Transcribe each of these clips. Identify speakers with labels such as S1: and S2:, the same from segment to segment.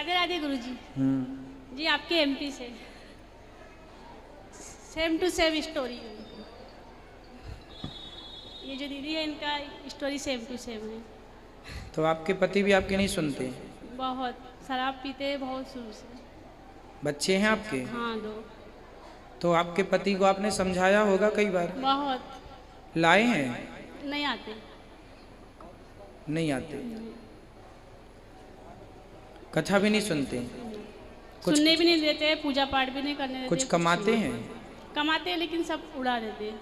S1: राधे राधे गुरुजी। जी आपके एमपी से same to same story है। ये जो दीदी है इनका स्टोरी सेम टू सेम है।
S2: तो आपके पति भी आपके नहीं सुनते?
S1: बहुत शराब पीते हैं बहुत शुरू से।
S2: बच्चे हैं आपके?
S1: हाँ 2।
S2: तो आपके पति को आपने समझाया होगा कई बार?
S1: बहुत।
S2: लाए हैं?
S1: नहीं आते।
S2: नहीं आते। कथा भी नहीं सुनते?
S1: सुनने भी नहीं देते, पूजा पाठ भी नहीं करने देते।
S2: कुछ कमाते हैं?
S1: कमाते हैं लेकिन सब उड़ा देते हैं।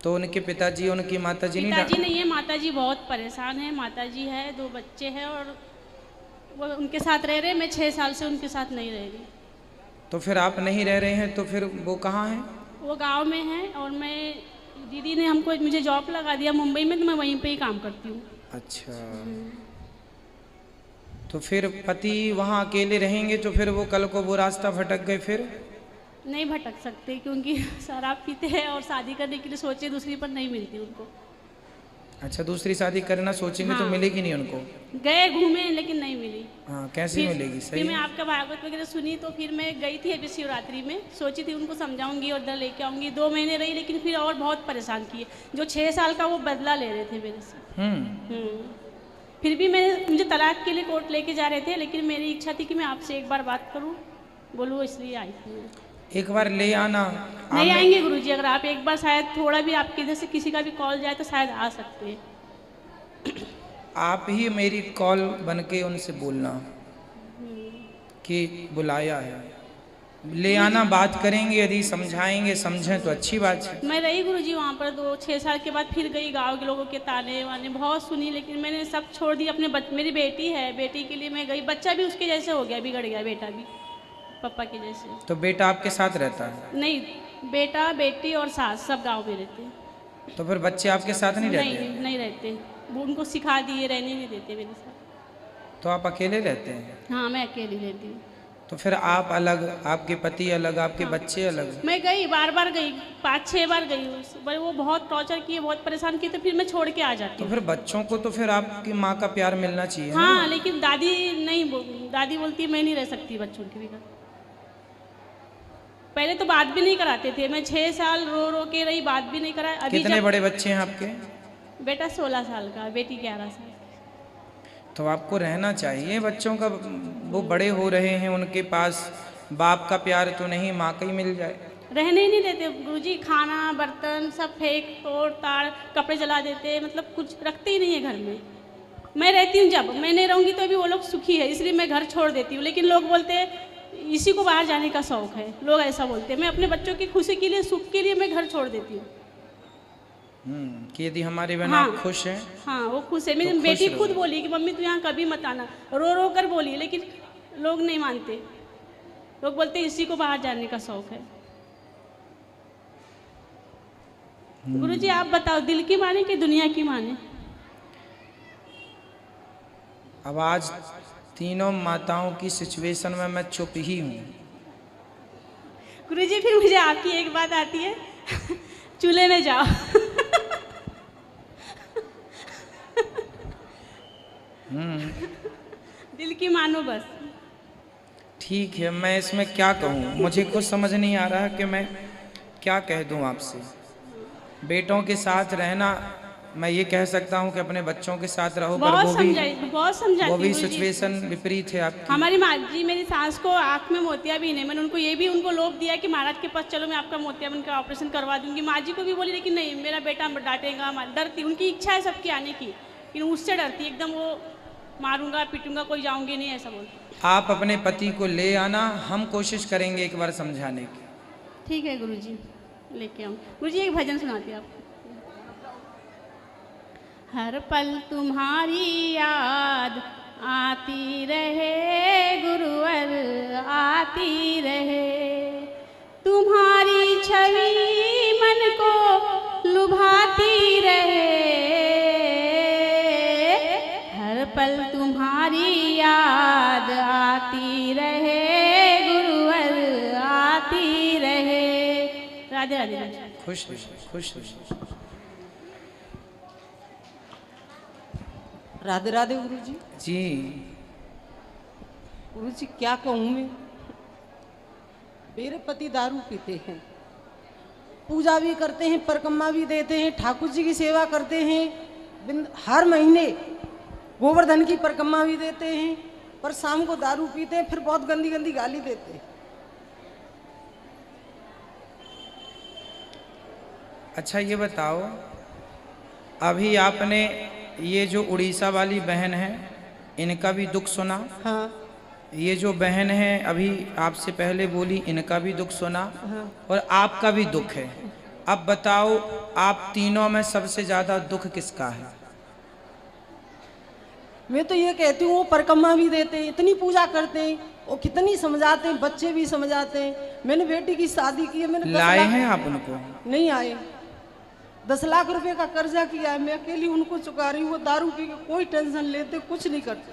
S2: तो उनके पिताजी उनकी माताजी नहीं?
S1: पिताजी नहीं है, माताजी बहुत परेशान है। माताजी है, 2 बच्चे हैं और वो उनके साथ रह रहे। मैं 6 साल से उनके साथ नहीं रह रही।
S2: तो फिर आप नहीं रह रहे हैं तो फिर वो कहाँ हैं?
S1: वो गांव में है और मैं दीदी ने हमको मुझे जॉब लगा दिया मुंबई में, तो मैं वहीं पे ही काम करती हूँ।
S2: अच्छा। तो फिर पति वहाँ अकेले रहेंगे तो फिर वो कल को वो रास्ता भटक गए फिर?
S1: नहीं भटक सकते क्योंकि शराब पीते हैं और शादी करने के लिए सोचे दूसरी पर नहीं मिलती उनको।
S2: अच्छा, दूसरी शादी करना सोचेंगे तो मिलेगी नहीं उनको?
S1: गए घूमे लेकिन नहीं मिली।
S2: हाँ, कैसे मिलेगी? सही
S1: फिर मैं
S2: है।
S1: आपका भागवत वगैरह सुनी तो फिर मैं गई थी अभी शिवरात्रि में, सोची थी उनको समझाऊंगी और इधर लेके आऊंगी। 2 महीने रही लेकिन फिर और बहुत परेशान किए। जो 6 साल का वो बदला ले रहे थे मेरे से। फिर भी मुझे तलाक के लिए कोर्ट लेके जा रहे थे, लेकिन मेरी इच्छा थी कि मैं आपसे एक बार बात करूं, बोलूँ, इसलिए आई थी मैं।
S2: एक बार ले आना।
S1: नहीं आएंगे गुरुजी, अगर आप एक बार शायद थोड़ा भी आपके इधर से किसी का भी कॉल जाए तो शायद आ सकते हैं।
S2: आप ही मेरी कॉल बन के उनसे बोलना कि बुलाया है, ले आना, बात करेंगे। यदि समझाएंगे समझें तो अच्छी बात है।
S1: मैं रही गुरुजी वहाँ पर 6 साल के बाद फिर गई। गांव के लोगों के ताने वाने बहुत सुनी, लेकिन मैंने सब छोड़ दिया। मेरी बेटी है, बेटी के लिए मैं गई। बच्चा भी उसके जैसे हो गया, बिगड़ गया बेटा भी पापा के जैसे।
S2: तो बेटा आपके साथ रहता है?
S1: नहीं, बेटा बेटी और सास सब गाँव में रहते हैं।
S2: तो फिर बच्चे आपके साथ नहीं रहते?
S1: नहीं रहते, वो उनको सिखा दिए, रहने नहीं देते मेरे साथ।
S2: तो आप अकेले रहते हैं?
S1: हाँ मैं अकेली रहती हूँ।
S2: तो फिर आप अलग, आपके पति अलग, आपके बच्चे अलग?
S1: मैं गई, बार गई, 5-6 बार गई। वो बहुत टॉर्चर किए, बहुत परेशान किए, तो फिर मैं छोड़ के आ जाती
S2: तो
S1: हूँ।
S2: फिर बच्चों को तो फिर आपकी माँ का प्यार मिलना चाहिए।
S1: हाँ लेकिन दादी नहीं, दादी बोलती मैं नहीं रह सकती बच्चों के बिना। पहले तो बात भी नहीं कराते थे। मैं 6 साल रो के रही, बात भी नहीं कराए। अभी
S2: कितने बड़े बच्चे हैं आपके?
S1: बेटा 16 साल का, बेटी 11 साल।
S2: तो आपको रहना चाहिए बच्चों का। वो बड़े हो रहे हैं, उनके पास बाप का प्यार तो नहीं, माँ का ही मिल जाए।
S1: रहने ही नहीं देते गुरुजी। खाना बर्तन सब फेंक तोड़ ताड़, कपड़े जला देते, मतलब कुछ रखते ही नहीं है घर में। मैं रहती हूँ, जब मैं नहीं रहूँगी तो भी वो लोग सुखी है, इसलिए मैं घर छोड़ देती हूँ। लेकिन लोग बोलते हैं इसी को बाहर जाने का शौक है, लोग ऐसा बोलते हैं। मैं अपने बच्चों की खुशी के लिए, सुख के लिए मैं घर छोड़ देती हूँ।
S2: कि यदि हमारे बिना
S1: हाँ,
S2: खुश है।
S1: हाँ वो खुश है। मेरी बेटी खुद बोली कि मम्मी तू यहाँ कभी मत आना, रो कर बोली, लेकिन लोग नहीं मानते। लोग बोलते इसी को बाहर जाने का शौक है। गुरुजी आप बताओ, दिल की माने कि दुनिया की माने?
S2: अब आज तीनों माताओं की सिचुएशन में मैं चुप ही हूँ।
S1: गुरुजी फिर मुझे आपकी एक बात आती है चूल्हे में जाओ। दिल की मानो बस।
S2: ठीक है, मैं इसमें क्या कहूँ, मुझे कुछ समझ नहीं आ रहा कि मैं क्या कह दूँ आपसे। बेटों के साथ रहना, मैं ये कह सकता हूँ कि अपने बच्चों के साथ रहो, पर
S1: बहुत समझाती
S2: वो भी सिचुएशन विपरीत है आपकी।
S1: हमारी माँ जी, मेरी सास को आँख में मोतियाबिंद है। मैंने उनको ये भी लोभ दिया कि महाराज के पास चलो, मैं आपका मोतियाबिंद का ऑपरेशन करवा दूंगी। माँ जी को भी बोली, लेकिन नहीं, मेरा बेटा डांटेगा। डरती, उनकी इच्छा है सबकी आने की, लेकिन उससे डरती एकदम। वो मारूंगा पीटूंगा, कोई जाऊंगी नहीं, ऐसा बोलती।
S2: आप अपने पति को ले आना, हम कोशिश करेंगे एक बार समझाने की।
S1: ठीक है गुरुजी, लेके आऊँ। गुरुजी एक भजन सुनाती है आपको। हर पल तुम्हारी याद आती रहे गुरुवर, आती रहे। तुम्हारी छवि मन को लुभाती रहे। हर पल तुम्हारी याद आती रहे गुरुवर, आती रहे। राधे राधे।
S2: खुश रहिए, खुश रहिए।
S3: राधे राधे गुरुजी।
S2: जी
S3: गुरुजी क्या कहूँ मैं, मेरे पति दारू पीते हैं, पूजा भी करते हैं, परिक्रमा भी देते हैं, ठाकुर जी की सेवा करते हैं, हर महीने गोवर्धन की परिक्रमा भी देते हैं, पर शाम को दारू पीते हैं, फिर बहुत गंदी गंदी गाली देते हैं।
S2: अच्छा ये बताओ, अभी आपने ये जो उड़ीसा वाली बहन है इनका भी दुख सुना?
S3: हाँ।
S2: ये जो बहन है अभी आपसे पहले बोली, इनका भी दुख सुना।
S3: हाँ।
S2: और आपका भी दुख है। अब बताओ, आप तीनों में सबसे ज्यादा दुख किसका है?
S3: मैं तो ये कहती हूँ, वो परिक्रमा भी देते हैं, इतनी पूजा करते हैं, वो कितनी समझाते हैं, बच्चे भी समझाते हैं। मैंने बेटी की शादी की है, मैंने
S2: लाए हैं आप उनको?
S3: नहीं आए। 10 लाख रुपए का कर्जा किया है, मैं अकेली उनको चुका रही हूँ। वो दारू पी के कोई टेंशन लेते, कुछ नहीं करते।